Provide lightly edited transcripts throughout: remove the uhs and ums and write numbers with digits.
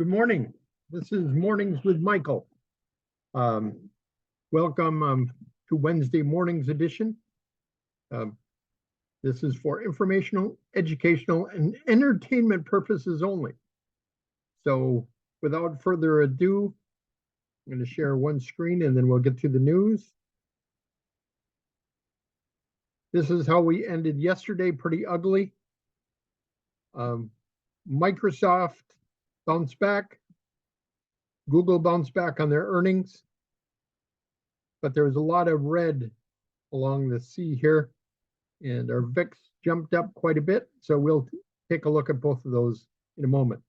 Good morning. This is Mornings with Michael. Welcome to Wednesday morning's edition. This is for informational, educational, and entertainment purposes only. So without further ado, I'm going to share one screen and then we'll get to the news. This is how we ended yesterday, pretty ugly. Microsoft bounced back. Google bounced back on their earnings, but there was a lot of red along the sea here, and our VIX jumped up quite a bit. So we'll take a look at both of those in a moment.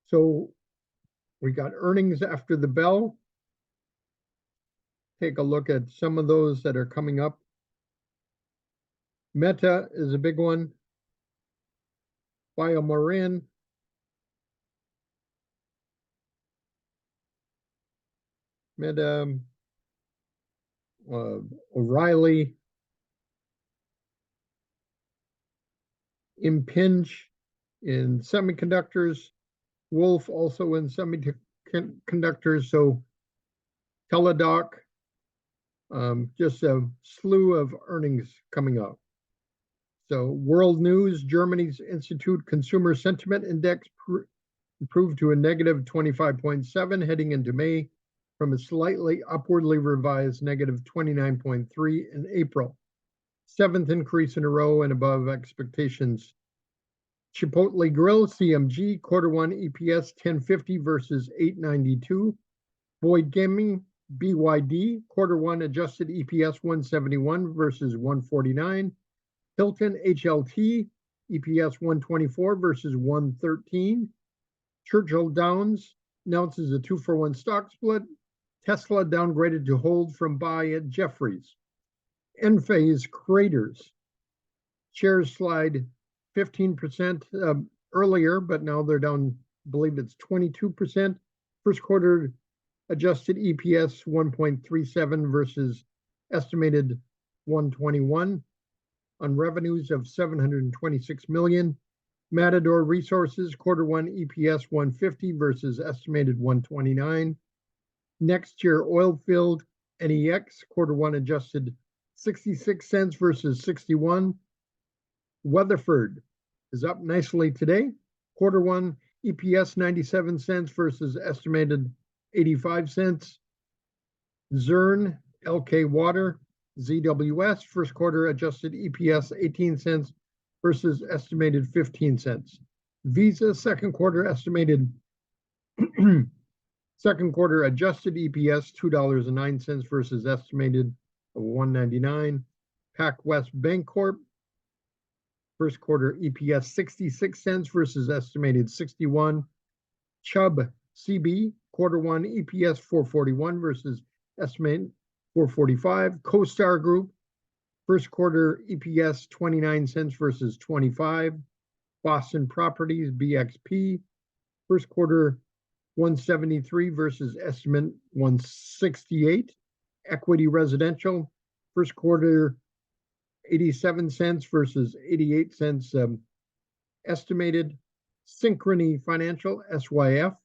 So we got earnings after the bell. Take a look at some of those that are coming up. Meta is a big one. BioMarin. Meta, O'Reilly, Impinge in semiconductors, Wolf also in semiconductors, so Teladoc, just a slew of earnings coming up. So world news, Germany's Institute Consumer Sentiment Index improved to a negative 25.7 heading into May from a slightly upwardly revised negative 29.3 in April. Seventh increase in a row and above expectations. Chipotle Grill, CMG, quarter one EPS 1050 versus 892. Boyd Gaming, BYD, quarter one adjusted EPS 171 versus 149. Hilton HLT, EPS 124 versus 113. Churchill Downs announces a 2-for-1 stock split. Tesla downgraded to hold from buy at Jefferies. Enphase craters. Shares slide 15% earlier, but now they're down, I believe it's 22%. First quarter adjusted EPS 1.37 versus estimated 121 on revenues of 726 million. Matador Resources quarter one EPS 150 versus estimated 129. Next year oil field NEX quarter one adjusted 66 cents versus 61. Weatherford is up nicely today. Quarter one EPS 97 cents versus estimated 85 cents. Zurn, LK Water, ZWS, first quarter adjusted EPS 18 cents versus estimated 15 cents. Visa, second quarter estimated, second quarter adjusted EPS $2.09 versus estimated of $1.99. PacWest Bancorp, first quarter EPS 66 cents versus estimated 61. Chubb CB, quarter one EPS 441 versus estimated 445. CoStar Group, first quarter EPS 29 cents versus 25. Boston Properties, BXP, first quarter 173 versus estimate 168. Equity Residential, first quarter 87 cents versus 88 cents estimated. Synchrony Financial, SYF,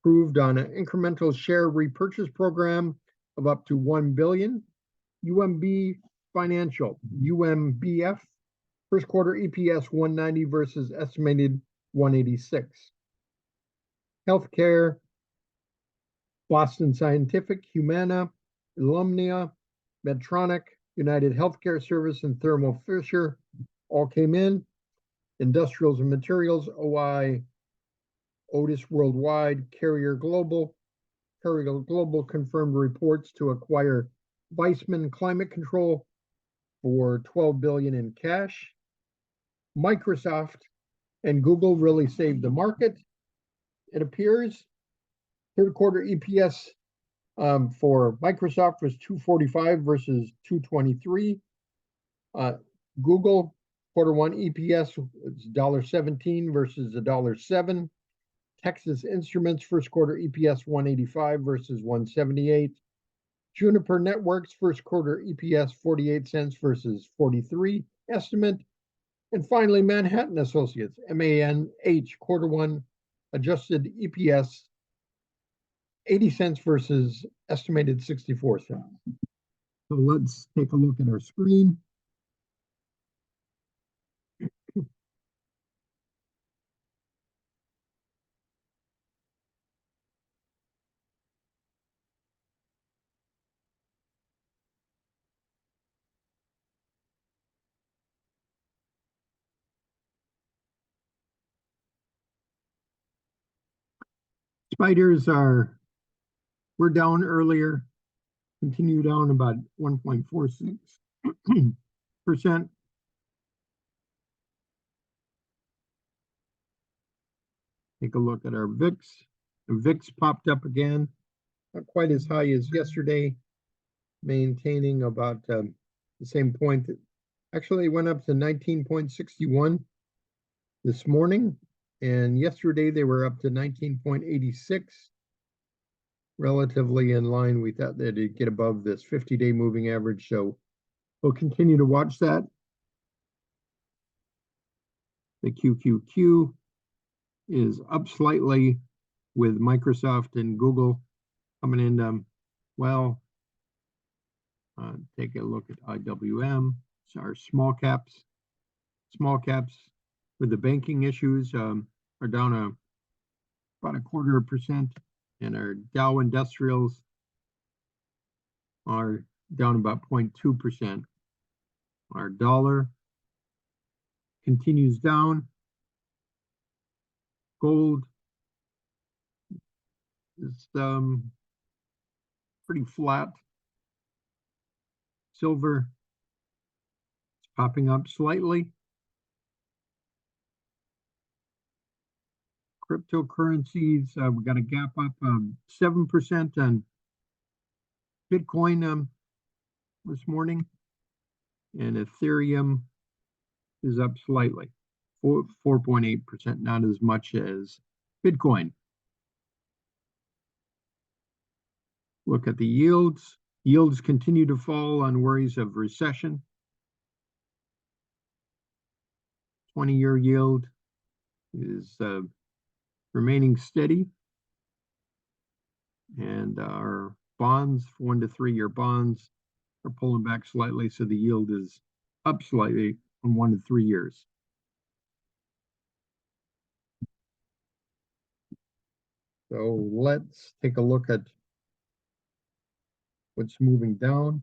approved on an incremental share repurchase program of up to 1 billion. UMB Financial, UMBF, first quarter EPS 190 versus estimated 186. Healthcare, Boston Scientific, Humana, Illumina, Medtronic, United Healthcare Service, and Thermo Fisher all came in. Industrials and Materials, OI, Otis Worldwide, Carrier Global. Carrier Global confirmed reports to acquire Weissman Climate Control for $12 billion in cash. Microsoft and Google really saved the market, it appears. Third quarter EPS for Microsoft was 245 versus 223. Google quarter one EPS was $1.17 versus $1.07. Texas Instruments first quarter EPS 185 versus 178. Juniper Networks first quarter EPS 48 cents versus 43 estimate. And finally, Manhattan Associates, MANH, quarter one adjusted EPS, 80 cents versus estimated 64 cents. So let's take a look at our screen. Spiders we're down earlier, continue down about 1.46%. Take a look at our VIX. The VIX popped up again, not quite as high as yesterday, maintaining about the same point. Actually, it went up to 19.61 this morning, and yesterday they were up to 19.86, relatively in line. We thought that it'd get above this 50-day moving average, so we'll continue to watch that. The QQQ is up slightly with Microsoft and Google coming in well. Take a look at IWM. So our small caps with the banking issues are down about 0.25%, and our Dow Industrials are down about 0.2%. Our dollar continues down. Gold is pretty flat. Silver is popping up slightly. Cryptocurrencies, we got a gap up 7% on Bitcoin this morning, and Ethereum is up slightly, 4.8%, not as much as Bitcoin. Look at the yields. Yields continue to fall on worries of recession. 20-year yield is remaining steady. And our bonds, 1 to 3 year bonds, are pulling back slightly, so the yield is up slightly on 1 to 3 years. So let's take a look at what's moving down.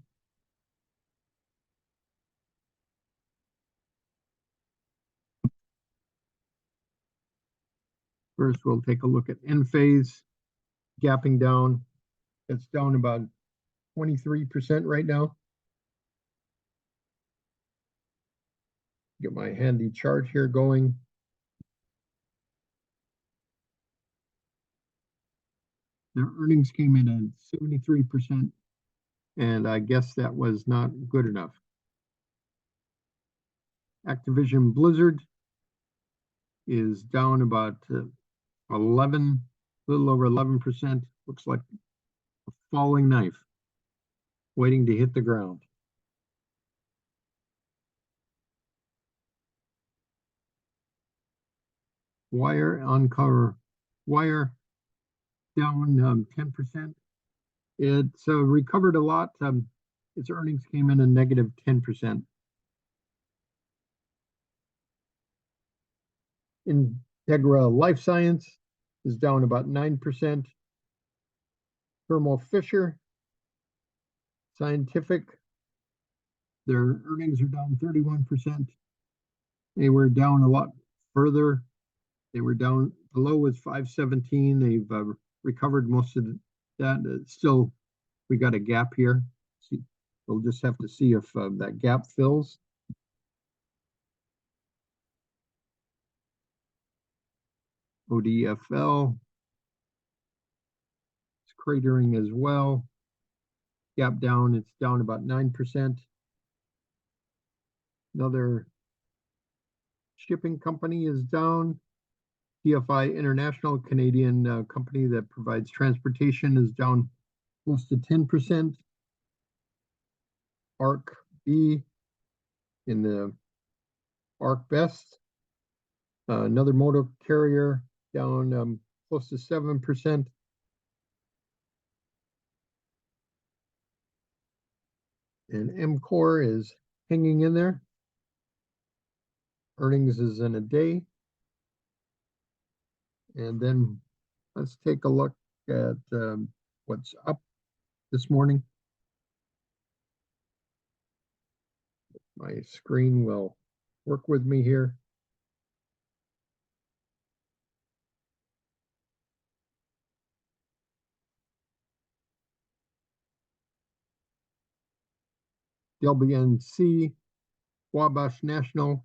First, we'll take a look at Enphase, gapping down. It's down about 23% right now. Get my handy chart here going. Their earnings came in at 73%, and I guess that was not good enough. Activision Blizzard is down about 11, a little over 11%. Looks like a falling knife waiting to hit the ground. Wire down 10%. It's recovered a lot. Its earnings came in a negative 10%. Integra Life Science is down about 9%. Thermo Fisher Scientific, their earnings are down 31%. They were down a lot further. They were down, the low was 517. They've recovered most of that. Still, we got a gap here. We'll just have to see if that gap fills. ODFL is cratering as well. Gap down, it's down about 9%. Another shipping company is down. TFI International, Canadian company that provides transportation, is down close to 10%. ARC B in the Arc Best, another motor carrier, down close to 7%. And MCore is hanging in there. Earnings is in a day. And then let's take a look at what's up this morning. My screen will work with me here. LBNC, Wabash National.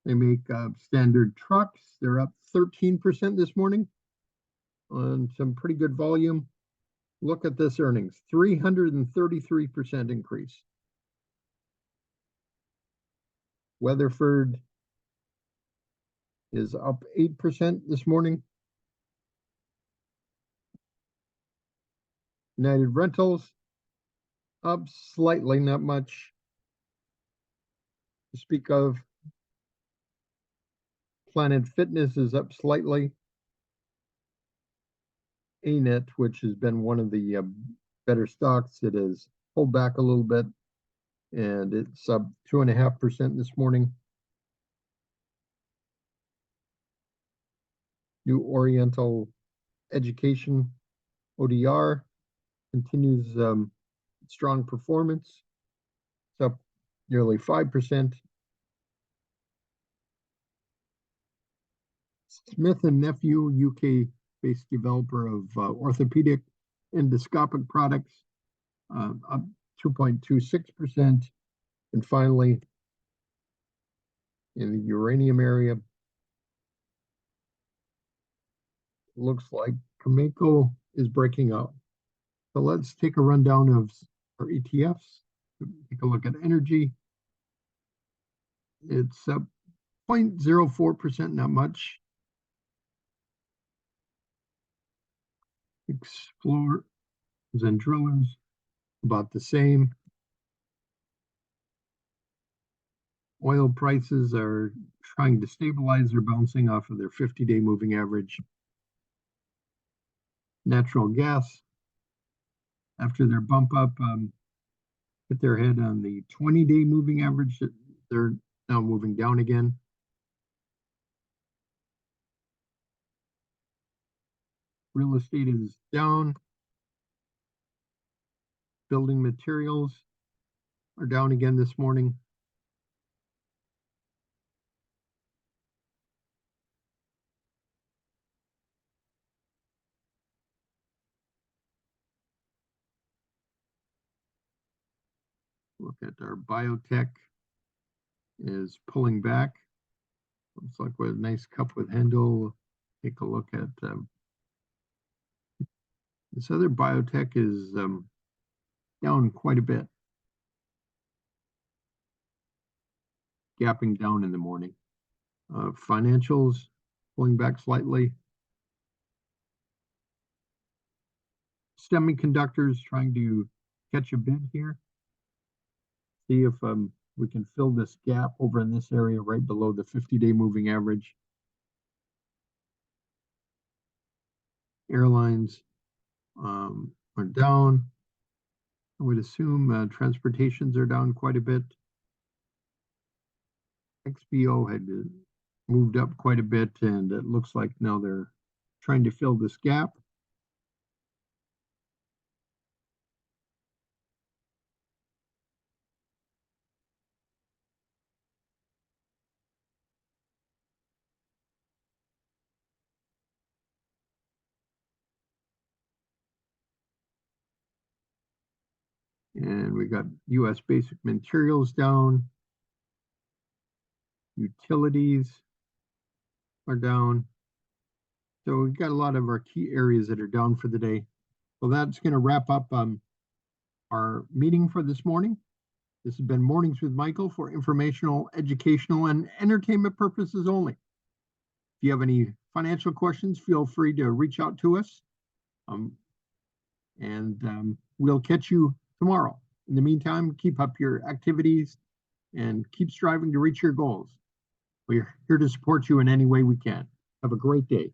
They make standard trucks. They're up 13% this morning on some pretty good volume. Look at this earnings, 333% increase. Weatherford is up 8% this morning. United Rentals up slightly, not much to speak of. Planet Fitness is up slightly. ANET, which has been one of the better stocks, it has pulled back a little bit, and it's up 2.5% this morning. New Oriental Education, ODR, continues strong performance. It's up nearly 5%. Smith & Nephew, UK-based developer of orthopedic endoscopic products, up 2.26%. And finally, in the uranium area, looks like Cameco is breaking out. So let's take a rundown of our ETFs. Take a look at energy. It's up 0.04%, not much. Explorers and drillers, about the same. Oil prices are trying to stabilize. They're bouncing off of their 50-day moving average. Natural gas, after their bump up, hit their head on the 20-day moving average. They're now moving down again. Real estate is down. Building materials are down again this morning. Look at our biotech is pulling back. Looks like with a nice cup with handle. Take a look at this other biotech is down quite a bit. Gapping down in the morning. Financials pulling back slightly. Semiconductors trying to catch a bid here. See if we can fill this gap over in this area right below the 50-day moving average. Airlines are down. I would assume transportations are down quite a bit. XBO had moved up quite a bit, and it looks like now they're trying to fill this gap. And we got US basic materials down. Utilities are down. So we've got a lot of our key areas that are down for the day. So that's going to wrap up our meeting for this morning. This has been Mornings with Michael for informational, educational, and entertainment purposes only. If you have any financial questions, feel free to reach out to us. We'll catch you tomorrow. In the meantime, keep up your activities and keep striving to reach your goals. We're here to support you in any way we can. Have a great day.